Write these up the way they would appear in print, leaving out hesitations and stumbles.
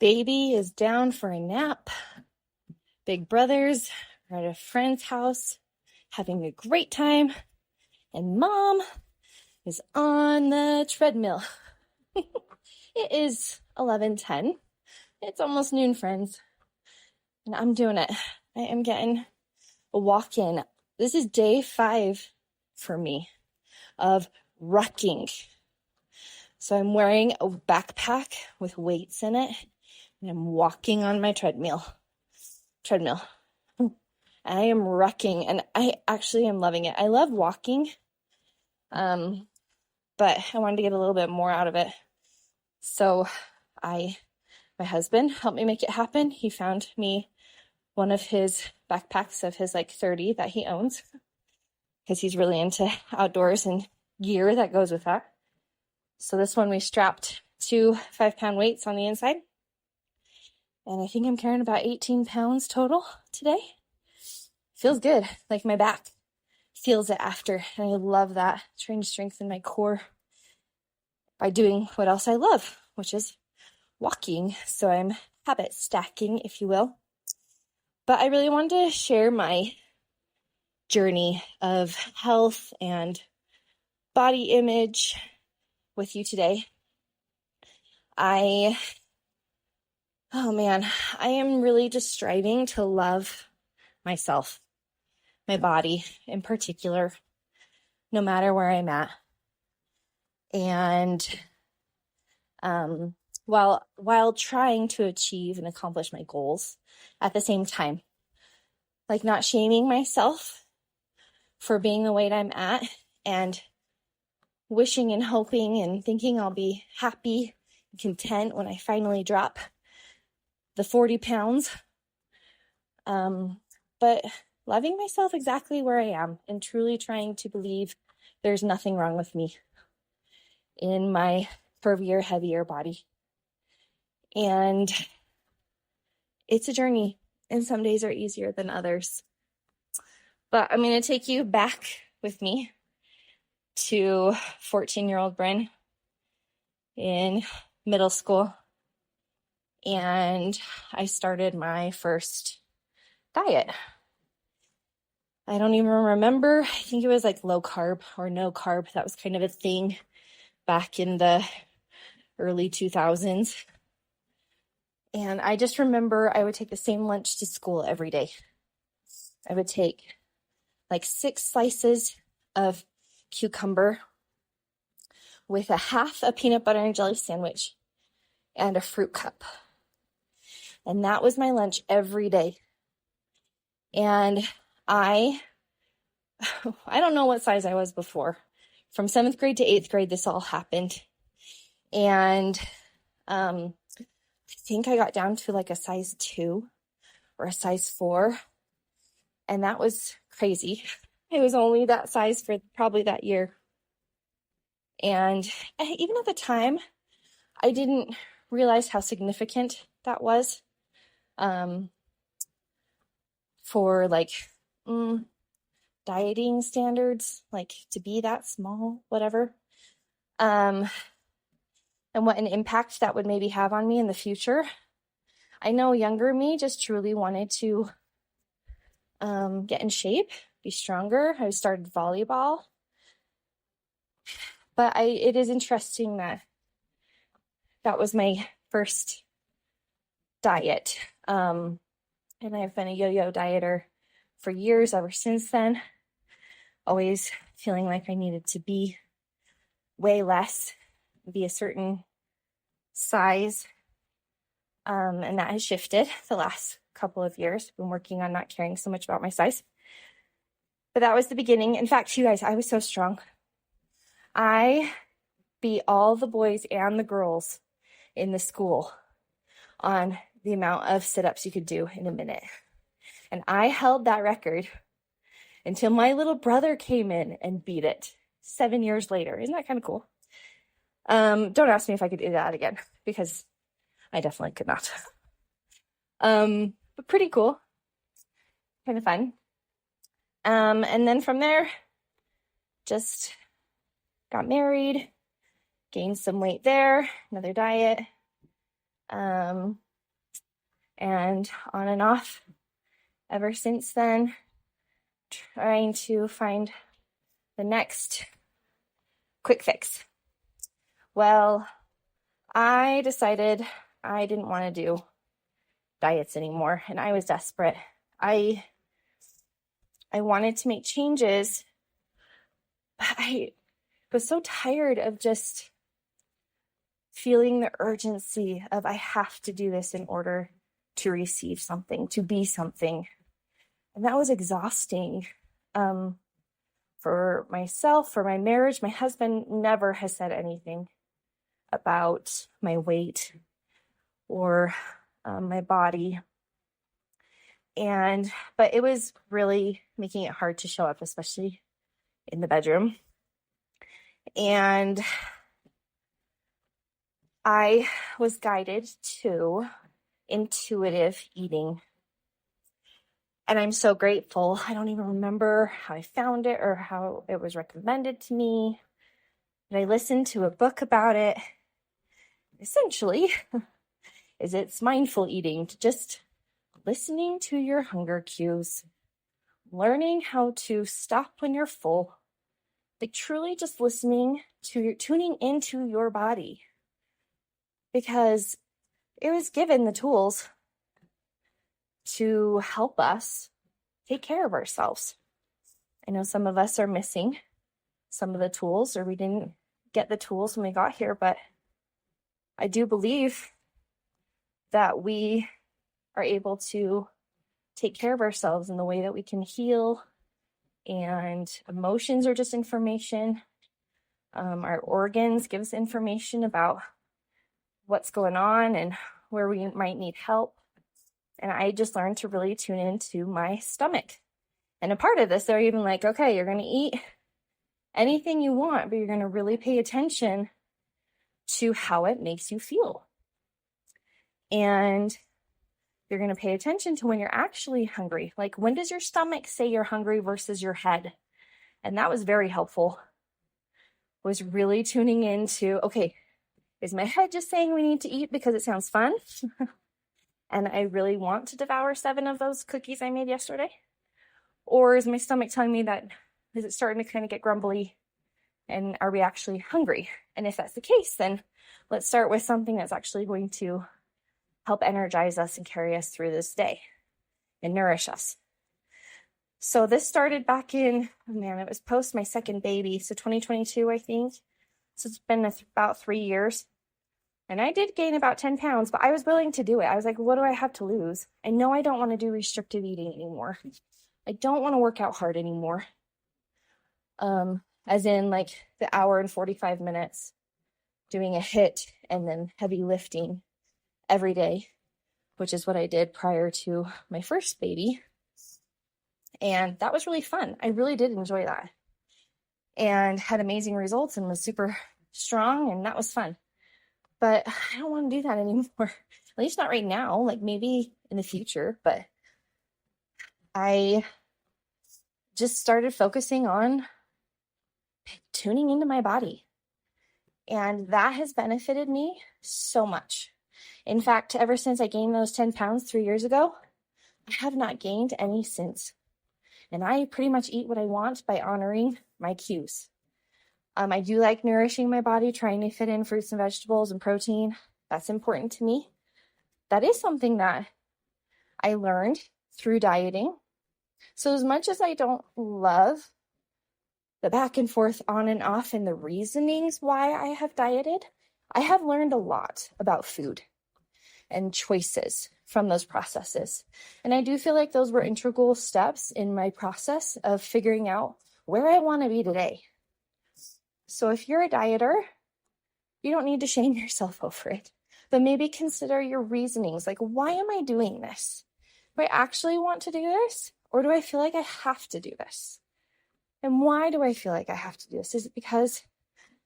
Baby is down for a nap. Big brothers are at a friend's house having a great time. And mom is on the treadmill. It is 11:10. It's almost noon, friends. And I'm doing it. I am getting a walk in. This is day 5 for me of rucking. So I'm wearing a backpack with weights in it, and I'm walking on my treadmill. I am rucking, and I actually am loving it. I love walking, but I wanted to get a little bit more out of it. So my husband helped me make it happen. He found me one of his backpacks of his 30 that he owns, because he's really into outdoors and gear that goes with that. So this one we strapped 2 5-pound weights on the inside. And I think I'm carrying about 18 pounds total today. Feels good. Like my back feels it after. And I love that. Trying to strengthen my core by doing what else I love, which is walking. So I'm habit stacking, if you will. But I really wanted to share my journey of health and body image with you today. I am really just striving to love myself, my body in particular, no matter where I'm at. And while trying to achieve and accomplish my goals at the same time, not shaming myself for being the weight I'm at, and wishing and hoping and thinking I'll be happy and content when I finally drop the 40 pounds. But loving myself exactly where I am and truly trying to believe there's nothing wrong with me in my curvier, heavier body. And it's a journey, and some days are easier than others. But I'm going to take you back with me to 14-year-old Brynne in middle school. And I started my first diet. I don't even remember. I think it was low carb or no carb. That was kind of a thing back in the early 2000s. And I just remember I would take the same lunch to school every day. I would take 6 slices of cucumber with a half a peanut butter and jelly sandwich and a fruit cup. And that was my lunch every day. And I don't know what size I was before. From 7th grade to 8th grade, this all happened. And I think I got down to a size 2 or a size 4. And that was crazy. It was only that size for probably that year. And even at the time, I didn't realize how significant that was for dieting standards, to be that small, whatever. And what an impact that would maybe have on me in the future. I know younger me just truly wanted to get in shape, be stronger. I started volleyball. But it is interesting that was my first diet. And I've been a yo-yo dieter for years ever since then. Always feeling like I needed to be way less, be a certain size. And that has shifted the last couple of years. I've been working on not caring so much about my size. But that was the beginning. In fact, you guys, I was so strong. I beat all the boys and the girls in the school on the amount of sit-ups you could do in a minute. And I held that record until my little brother came in and beat it 7 years later. Isn't that kind of cool? Don't ask me if I could do that again, because I definitely could not. But pretty cool. Kind of fun. And then from there, just got married, gained some weight there, another diet. and on and off ever since then, trying to find the next quick fix. Well, I decided I didn't want to do diets anymore, and I was desperate. I wanted to make changes, but I was so tired of just feeling the urgency of I have to do this in order to receive something, to be something. And that was exhausting for myself, for my marriage. My husband never has said anything about my weight or my body. But it was really making it hard to show up, especially in the bedroom. And I was guided to intuitive eating. And I'm so grateful. I don't even remember how I found it or how it was recommended to me. But I listened to a book about it. Essentially, it's mindful eating, just listening to your hunger cues, learning how to stop when you're full, like truly just tuning into your body, because it was given the tools to help us take care of ourselves. I know some of us are missing some of the tools, or we didn't get the tools when we got here, but I do believe that we are able to take care of ourselves in the way that we can heal, and emotions are just information. Our organs give us information about what's going on and where we might need help. And I just learned to really tune into my stomach. And a part of this, they're even like, okay, you're going to eat anything you want, but you're going to really pay attention to how it makes you feel. And you're going to pay attention to when you're actually hungry. Like, when does your stomach say you're hungry versus your head? And that was very helpful. Was really tuning into, okay, is my head just saying we need to eat because it sounds fun? And I really want to devour 7 of those cookies I made yesterday? Or is my stomach telling me that, is it starting to kind of get grumbly? And are we actually hungry? And if that's the case, then let's start with something that's actually going to help energize us and carry us through this day and nourish us. So this started back in, it was post my second baby. So 2022, I think. So it's been about 3 years. And I did gain about 10 pounds, but I was willing to do it. I was like, what do I have to lose? I know I don't want to do restrictive eating anymore. I don't want to work out hard anymore. As in like the hour and 45 minutes doing a HIIT and then heavy lifting every day, which is what I did prior to my first baby. And that was really fun. I really did enjoy that and had amazing results and was super strong, and that was fun. But I don't want to do that anymore, at least not right now, like maybe in the future. But I just started focusing on tuning into my body, and that has benefited me so much. In fact, ever since I gained those 10 pounds 3 years ago, I have not gained any since. And I pretty much eat what I want by honoring my cues. I do like nourishing my body, trying to fit in fruits and vegetables and protein. That's important to me. That is something that I learned through dieting. So as much as I don't love the back and forth on and off and the reasonings why I have dieted, I have learned a lot about food and choices from those processes. And I do feel like those were integral steps in my process of figuring out where I want to be today. So if you're a dieter, you don't need to shame yourself over it, but maybe consider your reasonings. Like, why am I doing this? Do I actually want to do this? Or do I feel like I have to do this? And why do I feel like I have to do this? Is it because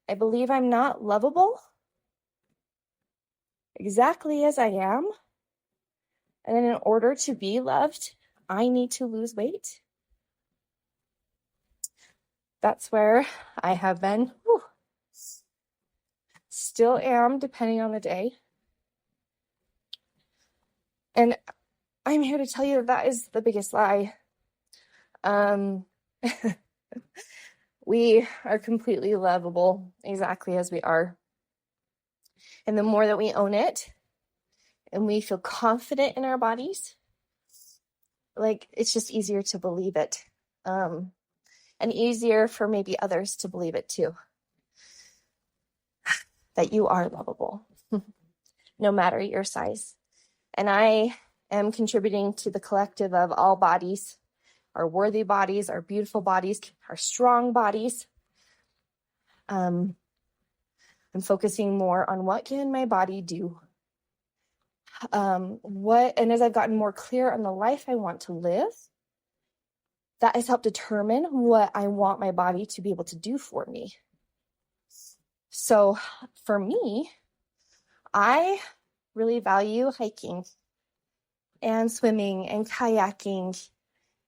I believe I'm not lovable exactly as I am? And then in order to be loved, I need to lose weight? That's where I have been, still am, depending on the day. And I'm here to tell you that is the biggest lie. We are completely lovable exactly as we are. And the more that we own it and we feel confident in our bodies, like, it's just easier to believe it. And easier for maybe others to believe it too. That you are lovable, no matter your size. And I am contributing to the collective of all bodies, our worthy bodies, our beautiful bodies, our strong bodies. I'm focusing more on what can my body do. And as I've gotten more clear on the life I want to live, that has helped determine what I want my body to be able to do for me. So for me, I really value hiking and swimming and kayaking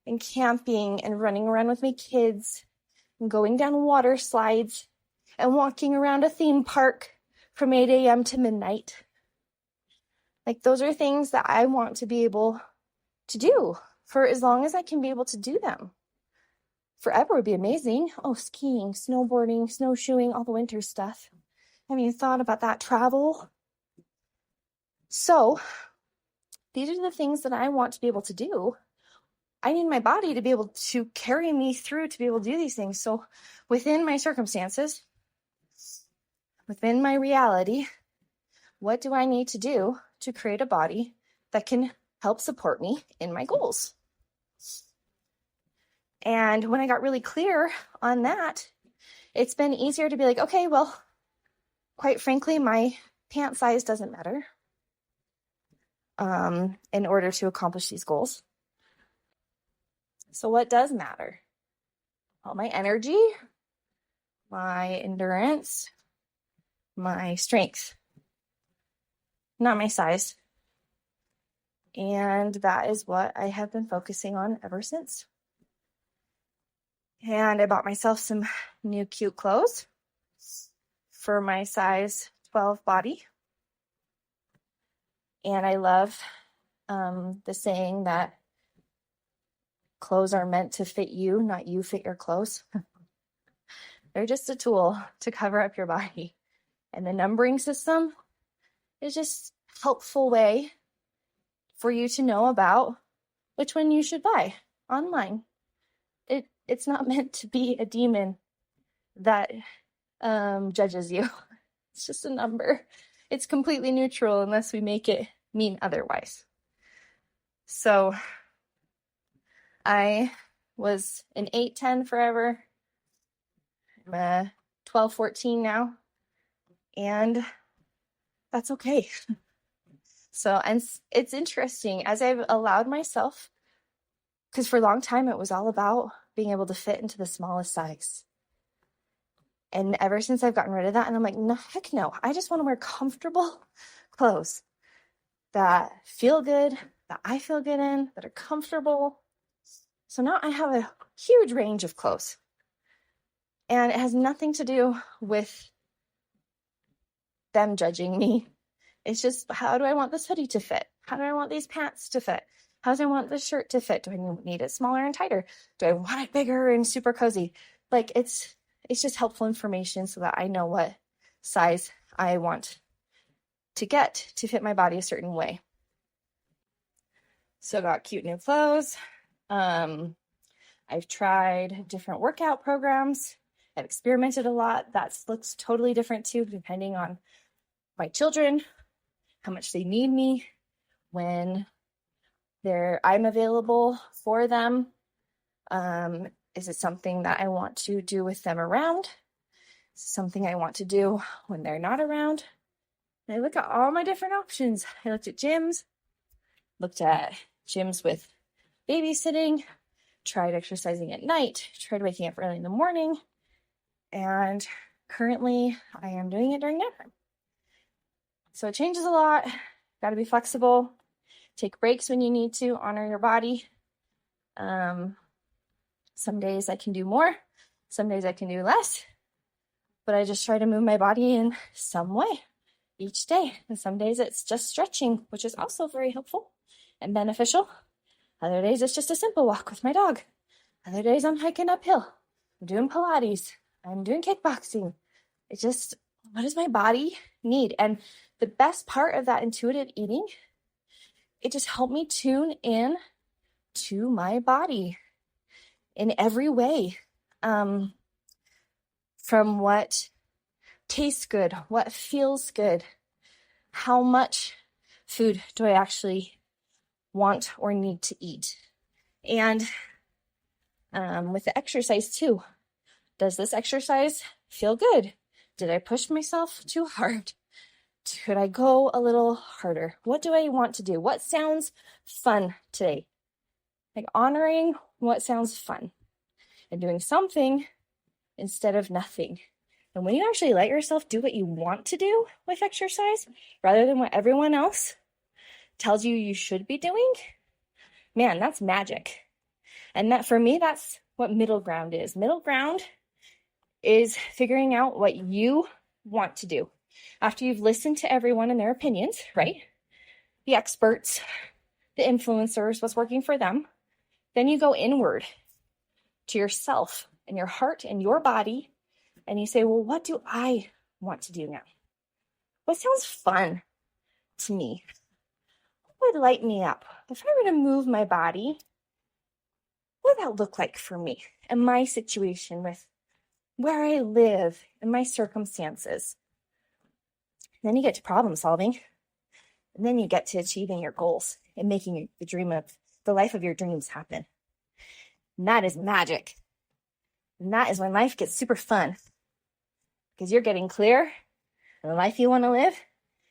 and camping and running around with my kids and going down water slides and walking around a theme park from 8 a.m. to midnight. Like, those are things that I want to be able to do for as long as I can be able to do them. Forever would be amazing. Oh, skiing, snowboarding, snowshoeing, all the winter stuff. I haven't even thought about that. Travel. So these are the things that I want to be able to do. I need my body to be able to carry me through to be able to do these things. So within my circumstances, within my reality, what do I need to do to create a body that can help support me in my goals? And when I got really clear on that, it's been easier to be like, okay, well, quite frankly, my pant size doesn't matter in order to accomplish these goals. So what does matter? Well, my energy, my endurance, my strength, not my size. And that is what I have been focusing on ever since. And I bought myself some new cute clothes for my size 12 body. And I love the saying that clothes are meant to fit you, not you fit your clothes. They're just a tool to cover up your body. And the numbering system is just a helpful way for you to know about which one you should buy online. It's not meant to be a demon that judges you. It's just a number. It's completely neutral unless we make it mean otherwise. So I was an 8'10" forever. I'm a 12'14" now. And that's okay. So, and it's interesting as I've allowed myself, because for a long time it was all about being able to fit into the smallest size. And ever since I've gotten rid of that, and I'm like, no, heck no. I just want to wear comfortable clothes that feel good, that I feel good in, that are comfortable. So now I have a huge range of clothes. And it has nothing to do with them judging me. It's just, how do I want this hoodie to fit? How do I want these pants to fit? How do I want this shirt to fit? Do I need it smaller and tighter? Do I want it bigger and super cozy? Like, it's just helpful information so that I know what size I want to get to fit my body a certain way. So I got cute new clothes. I've tried different workout programs. I've experimented a lot. That looks totally different too, depending on my children, how much they need me, when I'm available for them. Is it something that I want to do with them around? Is it something I want to do when they're not around? And I look at all my different options. I looked at gyms with babysitting, tried exercising at night, tried waking up early in the morning, and currently I am doing it during nap time. So it changes a lot. Got to be flexible. Take breaks when you need to. Honor your body. Some days I can do more. Some days I can do less. But I just try to move my body in some way each day. And some days it's just stretching, which is also very helpful. and beneficial. Other days it's just a simple walk with my dog. Other days I'm hiking uphill. I'm doing Pilates. I'm doing kickboxing. It's just, what does my body need? And the best part of that intuitive eating, it just helped me tune in to my body in every way. From what tastes good, what feels good, how much food do I actually want or need to eat? And with the exercise too, does this exercise feel good? Did I push myself too hard? Could I go a little harder? What do I want to do? What sounds fun today? Like honoring what sounds fun and doing something instead of nothing. And when you actually let yourself do what you want to do with exercise, rather than what everyone else tells you you should be doing, man, that's magic. And that, for me, that's what middle ground is. Middle ground is figuring out what you want to do. After you've listened to everyone and their opinions, right? The experts, the influencers, what's working for them. Then you go inward to yourself and your heart and your body. And you say, well, what do I want to do now? What sounds fun to me? What would light me up? If I were to move my body, what would that look like for me and my situation with where I live and my circumstances? And then you get to problem solving. And then you get to achieving your goals and making the life of your dreams happen. And that is magic. And that is when life gets super fun. Because you're getting clear on the life you want to live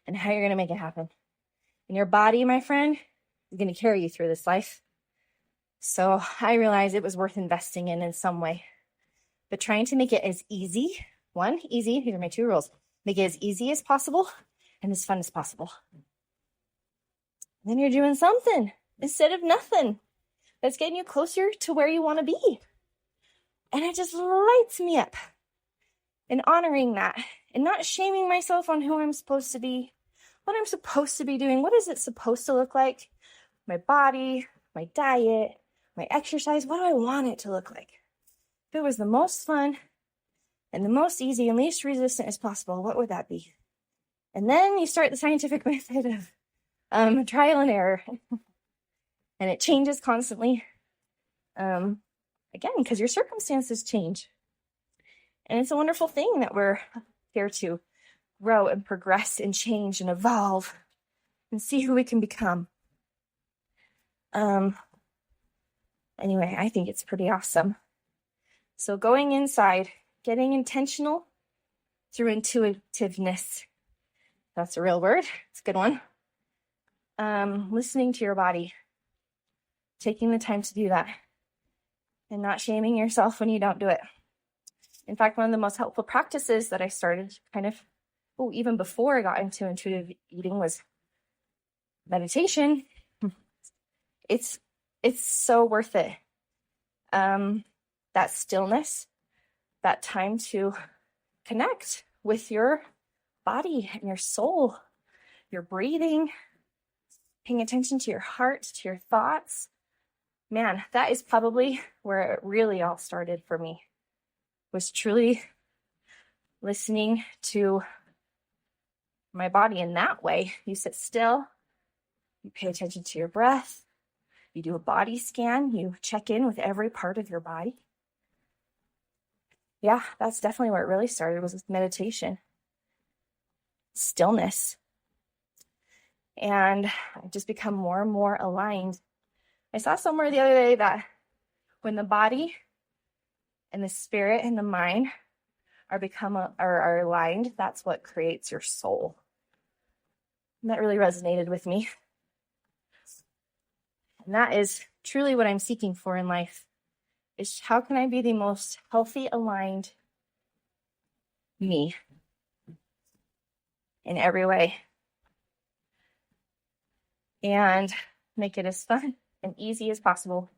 and how you're going to make it happen. And your body, my friend, is going to carry you through this life. So I realized it was worth investing in some way. But trying to make it as easy, these are my 2 rules. Make it as easy as possible and as fun as possible. And then you're doing something instead of nothing. That's getting you closer to where you want to be. And it just lights me up. And honoring that and not shaming myself on who I'm supposed to be, what I'm supposed to be doing, what is it supposed to look like? My body, my diet, my exercise, what do I want it to look like? If it was the most fun and the most easy and least resistant as possible, what would that be? And then you start the scientific method of trial and error. And it changes constantly. Again, because your circumstances change. And it's a wonderful thing that we're here to grow and progress and change and evolve and see who we can become. Anyway, I think it's pretty awesome. So going inside, getting intentional through intuitiveness. That's a real word. It's a good one. Listening to your body. Taking the time to do that. And not shaming yourself when you don't do it. In fact, one of the most helpful practices that I started even before I got into intuitive eating was meditation. It's so worth it. That stillness, that time to connect with your body and your soul, your breathing, paying attention to your heart, to your thoughts. Man, that is probably where it really all started for me. Was truly listening to my body in that way. You sit still, you pay attention to your breath, you do a body scan, you check in with every part of your body. Yeah, that's definitely where it really started, was with meditation. Stillness. And I've just become more and more aligned. I saw somewhere the other day that when the body and the spirit and the mind are aligned, that's what creates your soul. And that really resonated with me. And that is truly what I'm seeking for in life, is how can I be the most healthy, aligned me in every way, and make it as fun and easy as possible,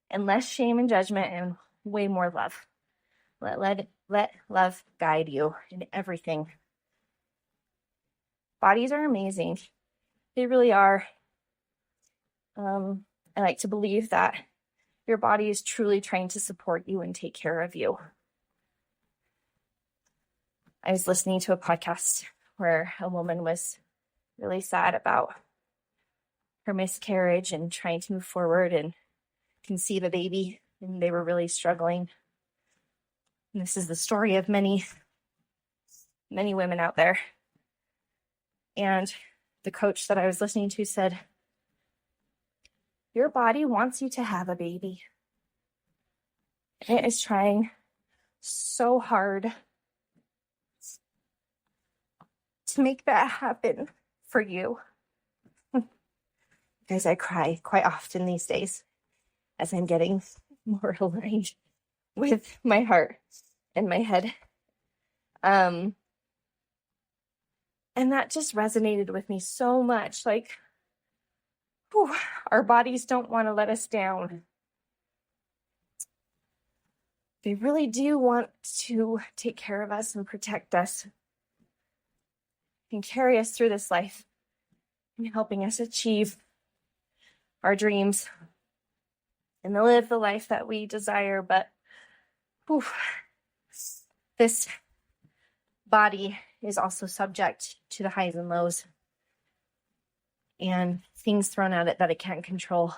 and less shame and judgment and way more love. Let love guide you in everything. Bodies are amazing. They really are. I like to believe that your body is truly trying to support you and take care of you. I was listening to a podcast where a woman was really sad about her miscarriage and trying to move forward and conceive a baby, and they were really struggling. And this is the story of many women out there. And the coach that I was listening to said, your body wants you to have a baby. It is trying so hard to make that happen for you. Guys, I cry quite often these days as I'm getting more aligned with my heart and my head. And that just resonated with me so much. Like, whew, our bodies don't want to let us down. They really do want to take care of us and protect us and carry us through this life and helping us achieve our dreams and to live the life that we desire. But whew, this body is also subject to the highs and lows and things thrown at it that it can't control.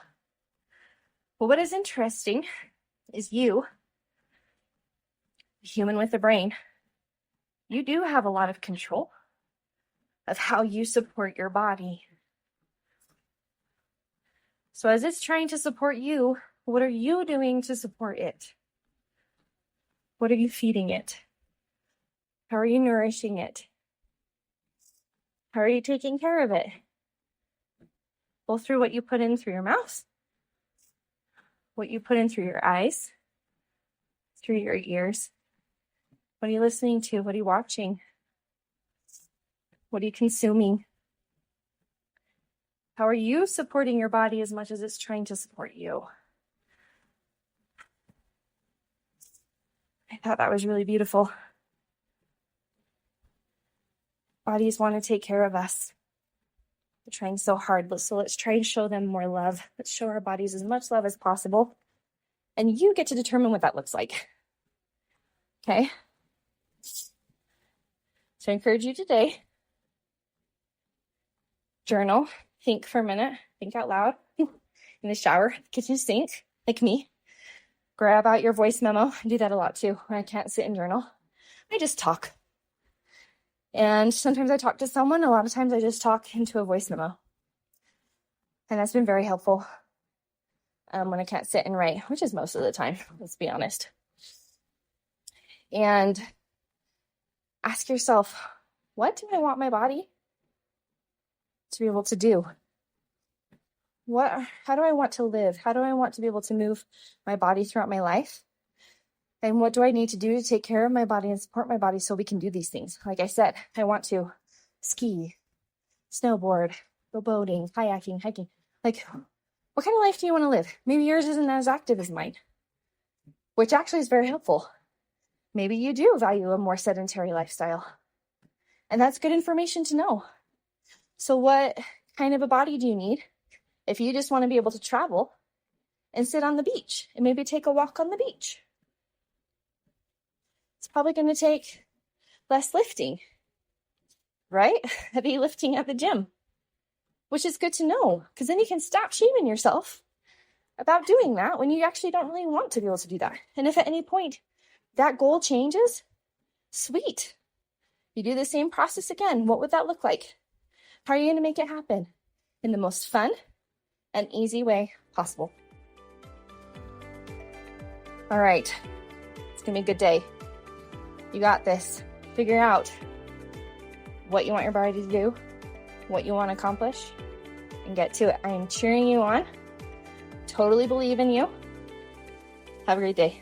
But what is interesting is you, human with a brain, you do have a lot of control of how you support your body. So as it's trying to support you, what are you doing to support it? What are you feeding it? How are you nourishing it? How are you taking care of it? Both through what you put in through your mouth, what you put in through your eyes, through your ears. What are you listening to? What are you watching? What are you consuming? How are you supporting your body as much as it's trying to support you? I thought that was really beautiful. Bodies want to take care of us. They're trying so hard, so let's try and show them more love. Let's show our bodies as much love as possible. And you get to determine what that looks like. Okay? So I encourage you today, journal, think for a minute, think out loud, in the shower, kitchen sink, like me. Grab out your voice memo. I do that a lot too when I can't sit and journal. I just talk. And sometimes I talk to someone. A lot of times I just talk into a voice memo. And that's been very helpful when I can't sit and write, which is most of the time, let's be honest. And ask yourself, what do I want my body to be able to do? How do I want to live? How do I want to be able to move my body throughout my life? And what do I need to do to take care of my body and support my body so we can do these things? Like I said, I want to ski, snowboard, go boating, kayaking, hiking. Like, what kind of life do you want to live? Maybe yours isn't as active as mine, which actually is very helpful. Maybe you do value a more sedentary lifestyle. And that's good information to know. So what kind of a body do you need if you just want to be able to travel and sit on the beach and maybe take a walk on the beach? It's probably going to take less lifting, right? Heavy lifting at the gym, which is good to know because then you can stop shaming yourself about doing that when you actually don't really want to be able to do that. And if at any point that goal changes, sweet. You do the same process again. What would that look like? How are you going to make it happen in the most fun and easy way possible? All right. It's going to be a good day. You got this. Figure out what you want your body to do, what you want to accomplish, and get to it. I am cheering you on. Totally believe in you. Have a great day.